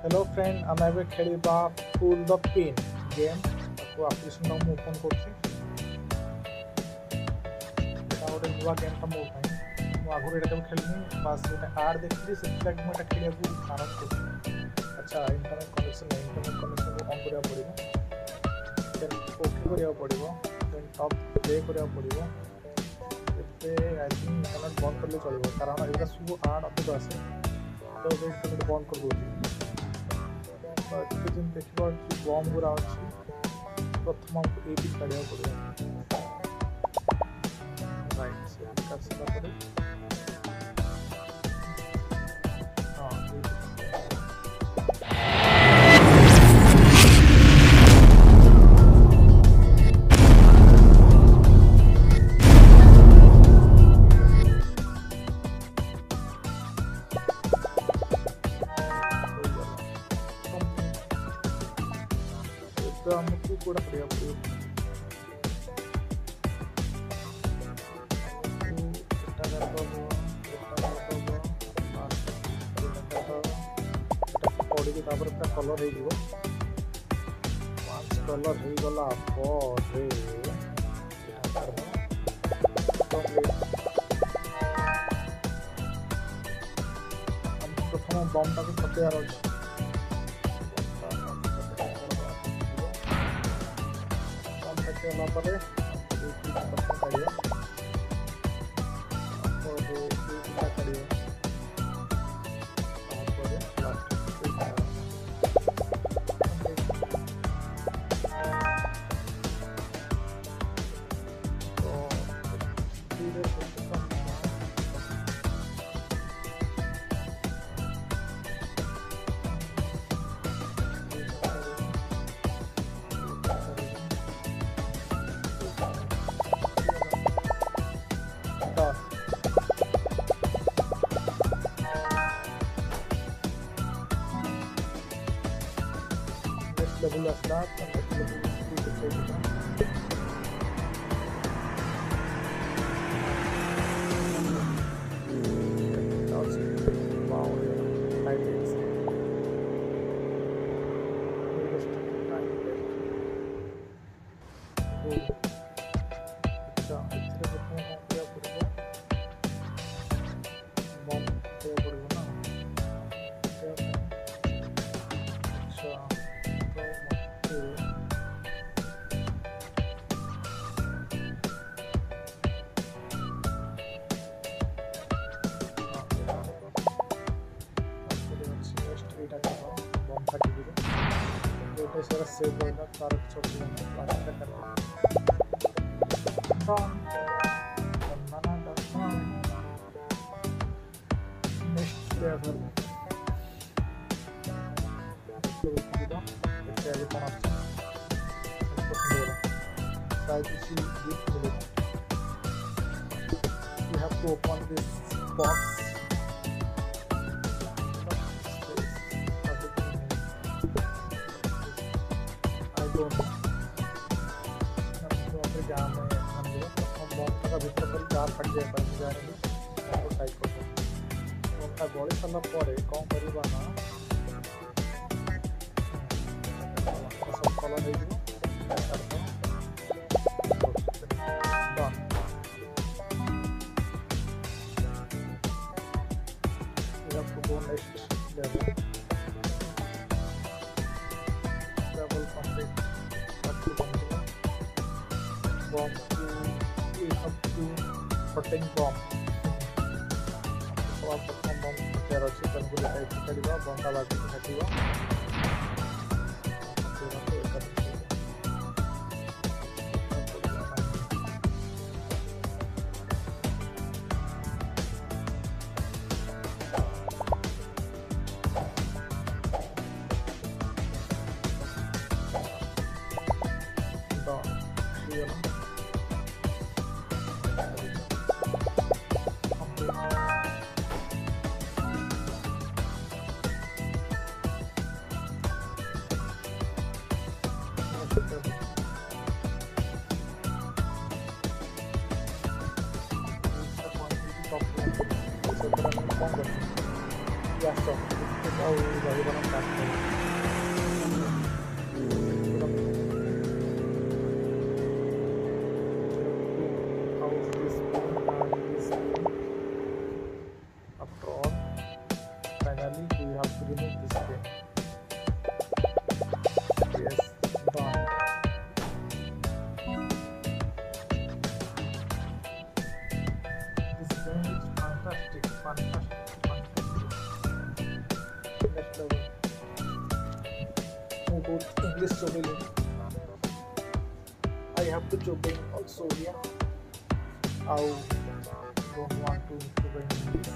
Hello friend आम ए खेलवा pull the pin game application मुझे ओपन कर नुआ गेम टा मो आगुरी ये केवे खेलनी बास गोटे आड देखी से मुझे खेल आरम्भ कर। अच्छा इंटरनेट कनेक्शन नहीं इंटरनेट कनेक्शन को ऑन करा पड़ो देन ओके करा पड़ो देन टॉप प्ले करा पड़ो आई थिंक इंटरनेट बंद कर चलो कारण ये सब आड अधिक आसे तो इंटरनेट बंद कर दूसरी देखा बम गुरा अच्छी प्रथम आमको ये काढ़ा पड़ो राइट से कर सारापर आमको कूड़ा पड़ा पड़ो पड़ी पूरा कलर हो कलर हो गला प्रथम बम टाक फटेबार अच्छे काढ़ा level of that and the level सारा सेव होगा तार छोटी प्लास्टिक करना next level you have to open this box भर चार फट जाए टाइप कर गड़ी सारा कौन करवा ना सब कलर हो next level complete bomb to we have to protect bomb so प्रथम बम फटेर अच्छे तेल को लेकर काढ़ा बंटा बाजी घाटा Yes, sir. ଆଉ ରହିବାର କାଠ out this pin and this pin. After all, finally we have to remove this pin. Yes, done. This game is fantastic. Next level. Move to English juggling. I have to juggling also here. I don't want to bring this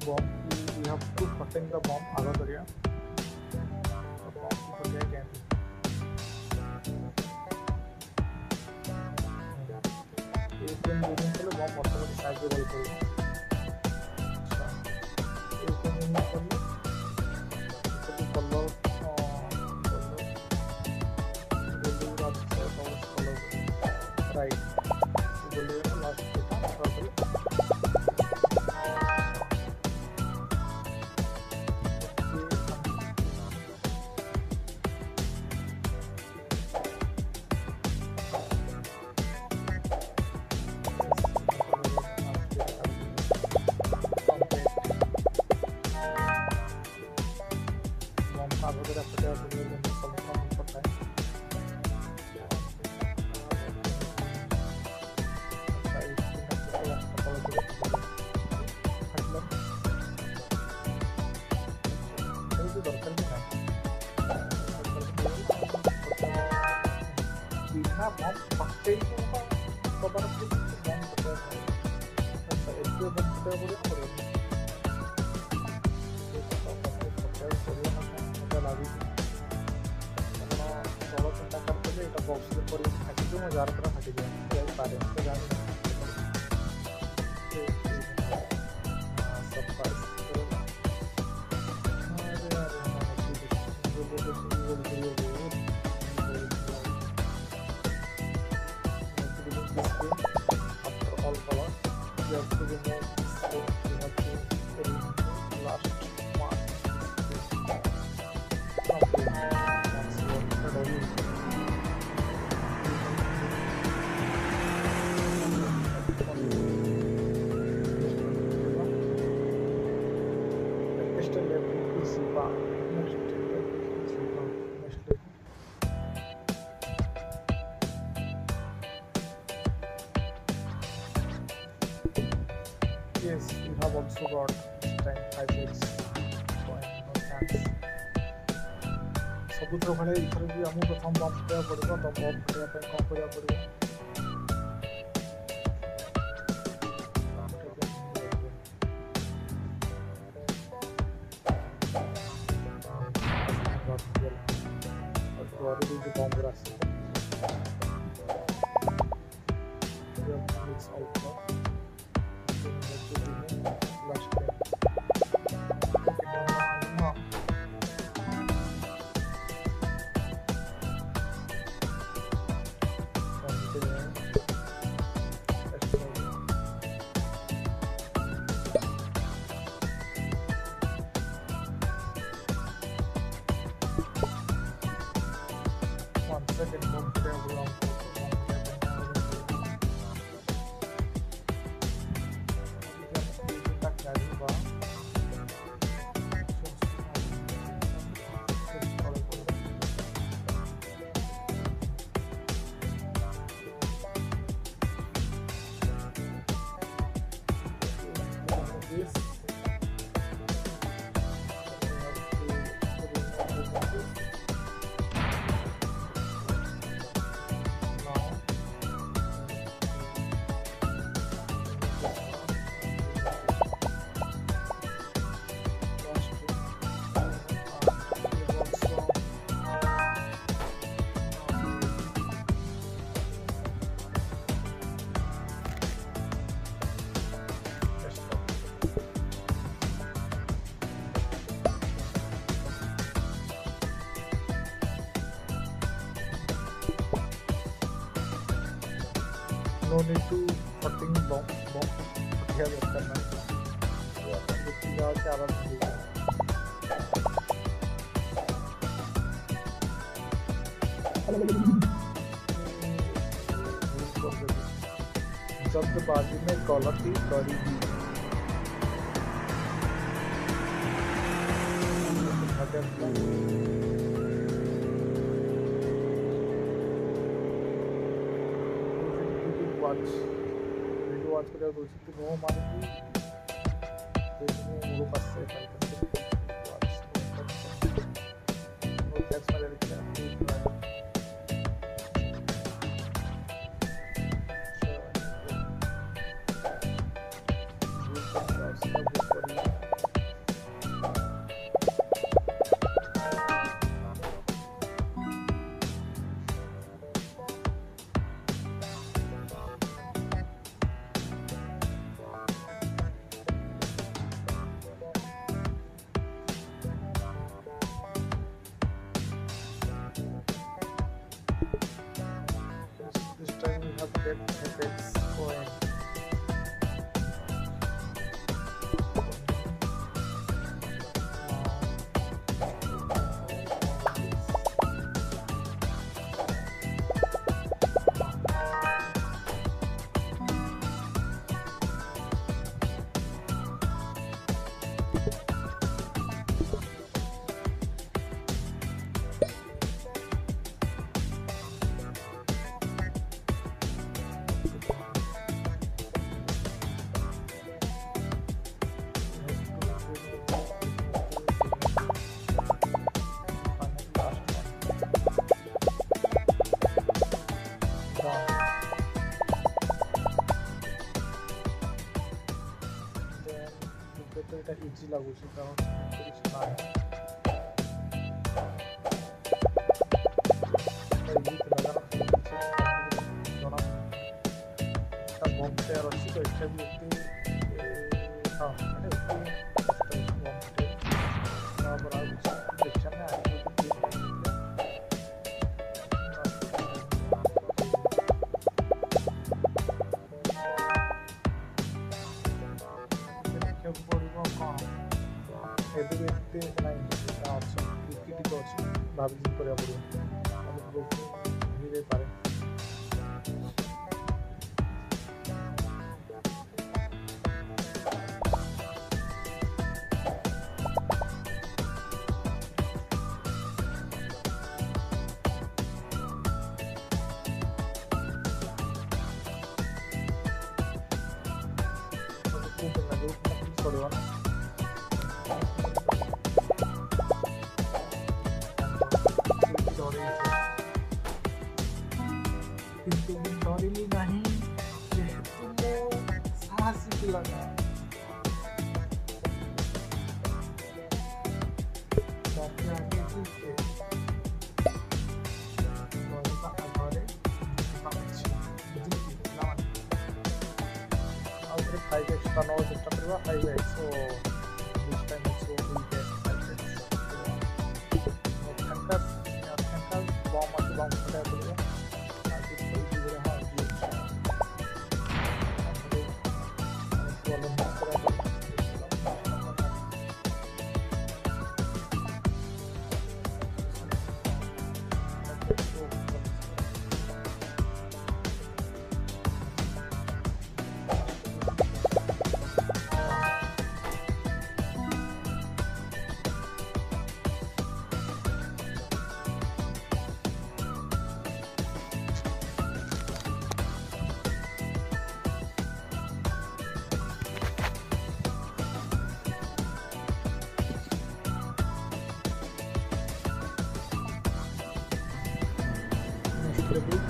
bomb. We have to protect the bomb. Agar kariya. The bomb to protect again. If we moving to the bomb, automatically side पे बल करेगा. अच्छा. If we moving to the color, right. Yes, we have also got time 5x coin, no chance. ସବୁଥର ଭଳି ଏଥର ବି ଆମକୁ ପ୍ରଥମ bump କରିବାକୁ ପଡ଼ିବ। ତ ବମ୍ପ କରିବା ପାଇଁ କ'ଣ କରିବାକୁ ପଡ଼ିବ? ବମ୍ପ ଆସିବ no need to cutting bomb फटिया दरकार नहीं। ये अपन जितनी ज़्यादा आराम से जल्दबाजी में गलती करेगी। वीडियो वॉच कर नो मानी मेरे पास से এটা ইজি লাগুଛି কারণ কিছু না ବମ୍ପେୟାର ଅଛି ତ ଏଇଟା ବି ଏତେ ହଁ ମାନେ ଏତେ ତାପରେ ଆଉ କିଛି ଦେଖିବା ନା ଦେଖିବାକୁ ପଡ଼ିବ କ'ଣ ଏବେ ବି ଏତେ ନାହିଁ ଅଛି ଟିକେ ଅଛି ଭାବିକି କରିବାକୁ ପଡ଼ିବ ହେଇଯାଇପାରେ। पड़ेगा ना किंतु डरिली नहीं जेहेतु मो साहसी पिलागा बाकी आगे चलते डरिबा आगरे पाछि बुझिली ना और 5x का नौ चेष्टा करवा 5x so this time also we get 5x thangka bomb आके बॉम्ब फटा पड़ेगा आगे कोई भी रहा ये वाला मिक्स करा Lebih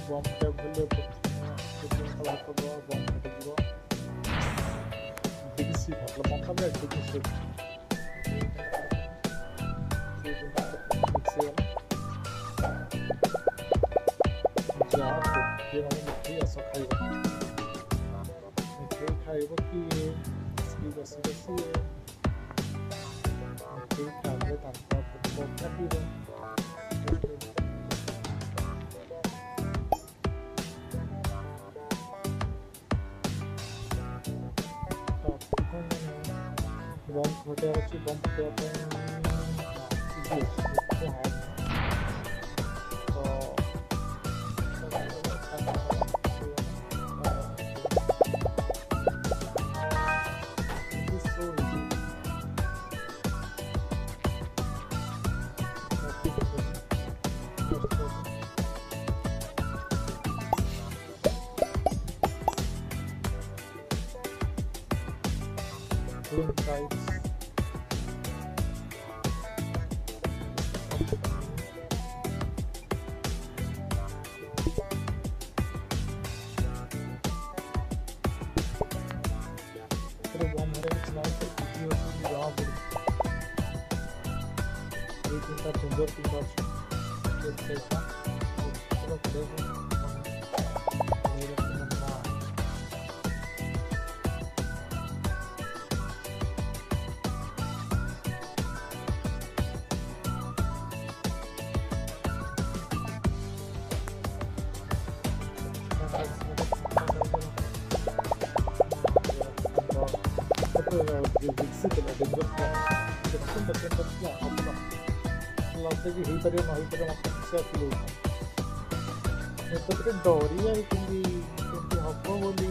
bom pada bulu kalau bom pada juga diksi kalau bom pada diksi खाइब कि बसी बसी खाइले काटिब बम फटे अच्छी बम फटे ହେଇପାରିବ ନ ହେଇପାରିବ ମୋତେ କିଛି ଫିଲ୍ ହେଉଥାଏ ମୋତେ ଡରି ଯାଇଥିଲି କେମିତି ହବ ବୋଲି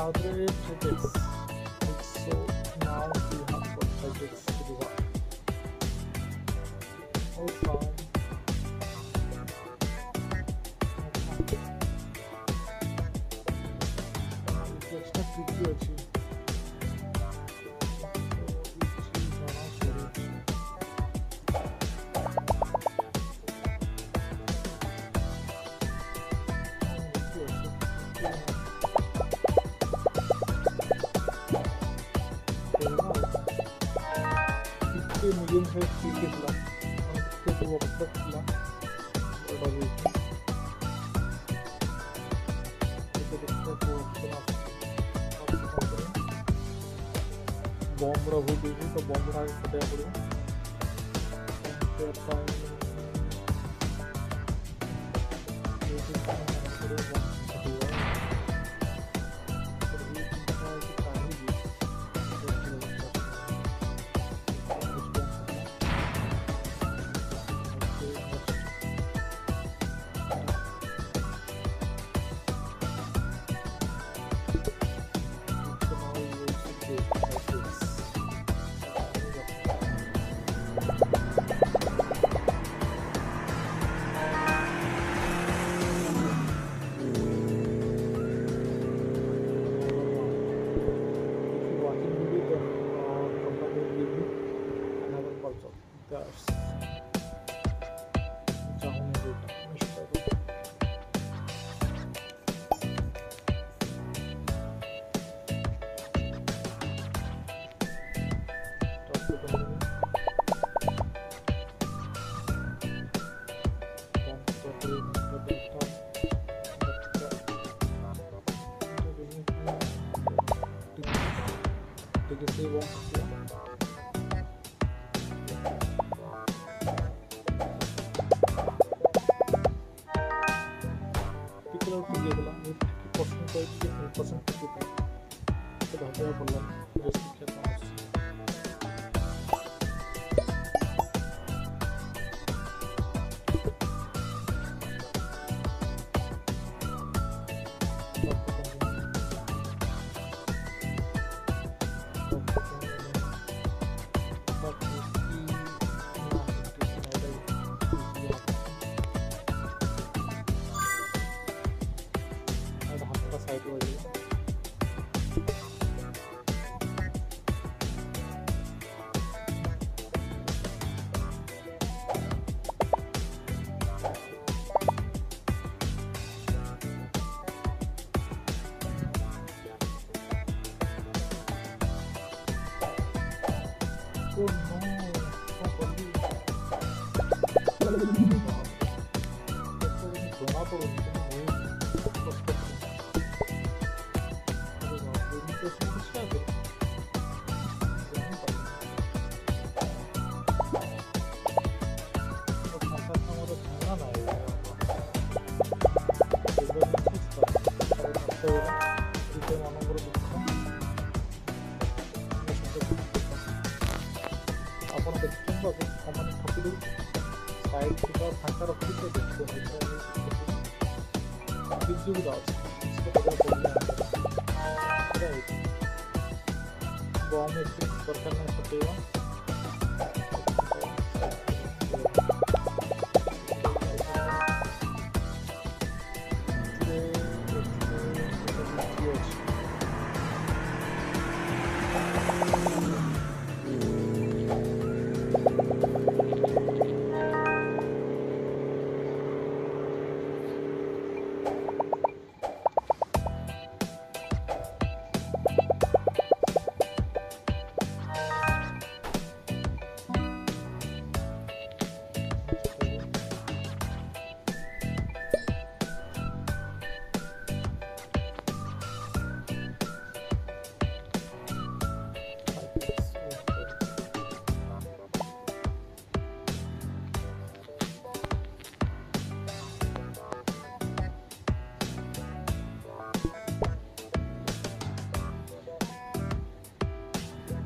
other tickets. So now we have got tickets to the one. All fine. Let's not tricky actually. Medium size ticket lah, itu workshop lah, berbagai bomb रहो देखो तो bomb उठा के फटाया पड़ेगा ଟିକେ ସେ ବନ୍ଦ ଆସିଲା ଟିକେ ହେଇଗଲା ପରସେଣ୍ଟ କହିକି 100% ଟିକେ ଭାବିବାକୁ ପଡ଼ିଲାନି ଶିକ୍ଷା କ'ଣ ଆସୁଛି साइड हो जाएगा oh ଆପଣ ଦେଖୁଛନ୍ତି ମାନେ ଠକି ଦେଉଛି ସାଇଡ୍ ଥିବା ଫାଙ୍କା ରଖିକି ବିଜୁଳିଟା ଅଛି ବମ୍ ଏଠି ଦରକାର ନାହିଁ ପକେଇବା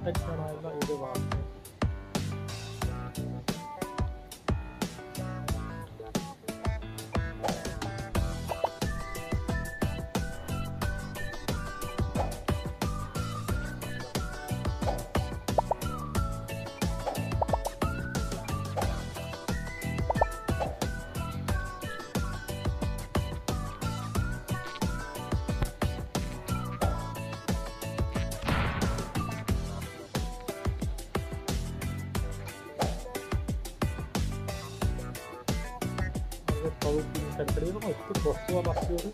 Ekranayla ili var. Terkadang itu bosku apa sih itu?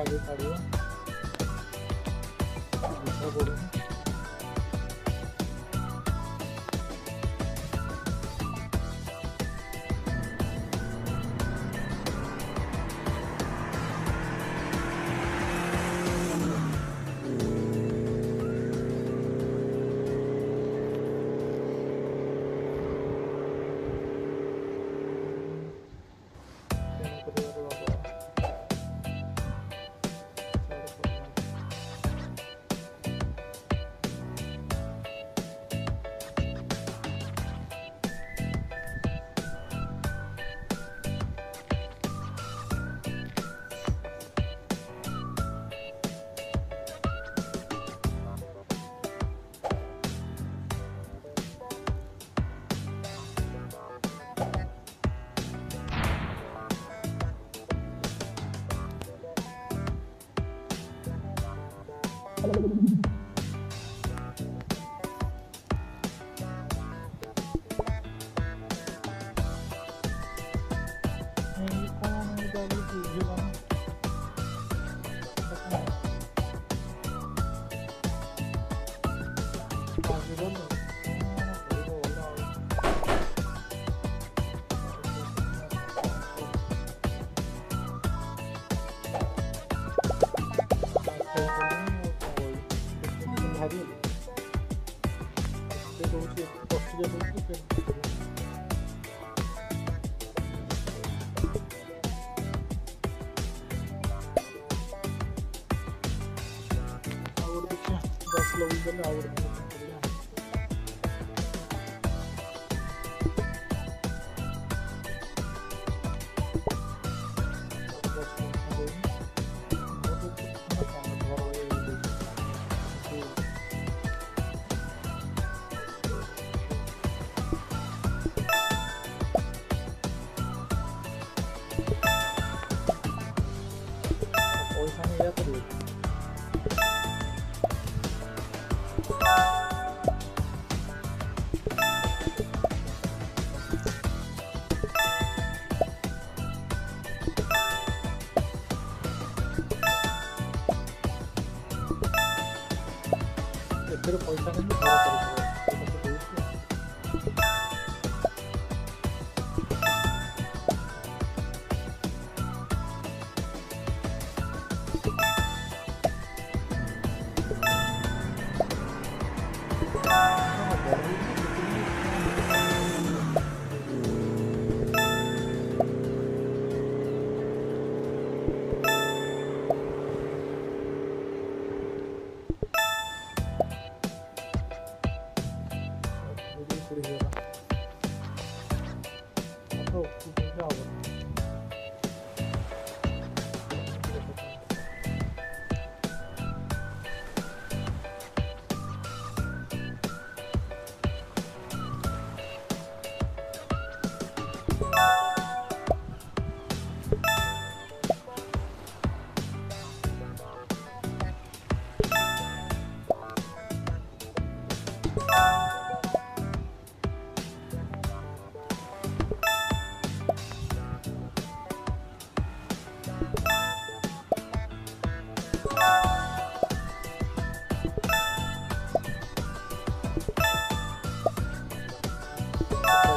आगे काढ़िए दूसरा बोर्ड ରହୁଛି 10 ରହୁଛି ଫିର और देखिए 10 लोग गले और पैसा नहीं आया तो इधर पैसा नहीं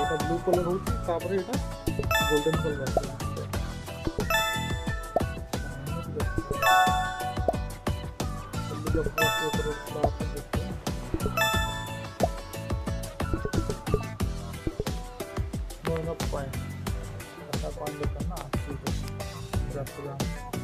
भरा ब्लू कलर होती तापर एटा गोल्डन कलर आसे पॉइंट ऐसा कौन देखना ठीक है